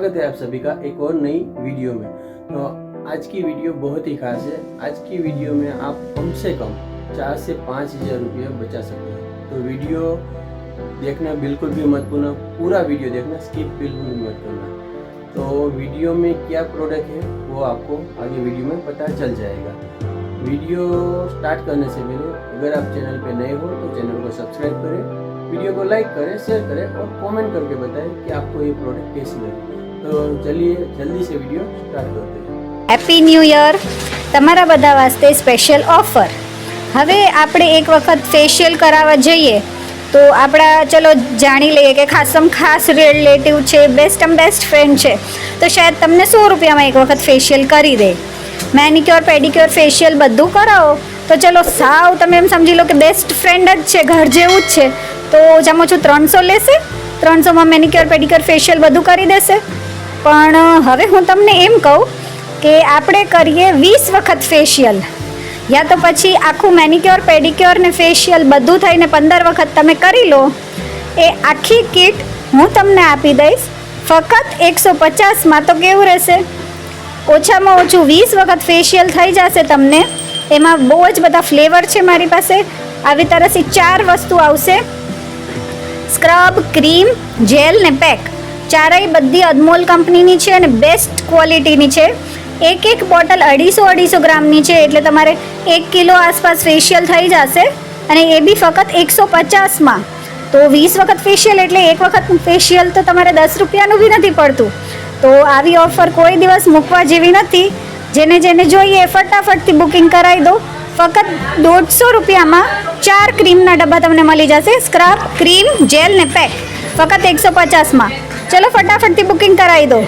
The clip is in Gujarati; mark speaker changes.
Speaker 1: स्वागत है आप सभी का एक और नई वीडियो में। तो आज की वीडियो बहुत ही खास है। आज की वीडियो में आप कम से कम 4 से 5 हज़ार रुपये बचा सकते हैं। तो वीडियो देखना बिल्कुल भी मत भूलना, पूरा वीडियो देखना, स्किप बिल्कुल भी मत करना। तो वीडियो में क्या प्रोडक्ट है वो आपको आगे वीडियो में पता चल जाएगा। वीडियो स्टार्ट करने से पहले अगर आप चैनल पे नए हो तो चैनल को सब्सक्राइब करें, वीडियो को लाइक करें, शेयर करें और कमेंट करके बताएं कि आपको ये प्रोडक्ट कैसी लगी। तो चलिए जल्दी से वीडियो स्टार्ट करते हैं।
Speaker 2: હેપી ન્યૂ યર તમારા બધા વાસ્તે સ્પેશિયલ ઓફર। હવે આપણે એક વખત ફેશિયલ કરાવવા જઈએ તો આપણા ચલો જાણી લઈએ કે ખાસ રિલેટિવ છે, બેસ્ટ ફ્રેન્ડ છે, તો શાયદ તમને 100 રૂપિયામાં એક વખત ફેશિયલ કરી દે। મેનિક્યોર પેડિક્યોર ફેશિયલ બધું કરાવો તો ચલો સાવ તમે એમ સમજી લો કે બેસ્ટ ફ્રેન્ડ જ છે, ઘર જેવું જ છે, તો ઓછામાં ઓછું 300 લેશે। 300માં મેનિક્યોર પેડિક્યોર ફેશિયલ બધું કરી દેશે। પણ હવે હું તમને એમ કહું કે આપણે કરીએ 20 વખત ફેશિયલ, યા તો પછી આખું મેનિક્યોર પેડિક્યોર ને ફેશિયલ બધું થઈને 15 વખત તમે કરી લો। એ આખી કિટ હું તમને આપી દઈશ ફક્ત 150માં। તો કેવું રહેશે? ઓછામાં ઓછું 20 વખત ફેશિયલ થઈ જશે તમને। એમાં બહુ જ બધા ફ્લેવર છે મારી પાસે। આવી તરસી 4 વસ્તુ આવશે, સ્ક્રબ, ક્રીમ, જેલ ને પેક। ચારેય બધી અનમોલ કંપનીની છે અને બેસ્ટ ક્વોલિટીની છે। એક બોટલ 250 ગ્રામની છે, એટલે તમારે 1 કિલો આસપાસ ફેશિયલ થઈ જશે અને એ બી ફક્ત 150માં। તો 20 વખત ફેશિયલ એટલે એક વખત ફેશિયલ તો તમારે 10 રૂપિયાનું બી નથી પડતું। તો આવી ઓફર કોઈ દિવસ મૂકવા જેવી નથી। જેને જોઈએ ફટાફટથી બુકિંગ કરાવી દો। ફક્ત 150 રૂપિયામાં 4 ક્રીમના ડબ્બા તમને મળી જશે, સ્ક્રબ, ક્રીમ, જેલ ને પેક, ફક્ત 150માં। ચલો ફટાફટથી બુકિંગ કરાવી દો।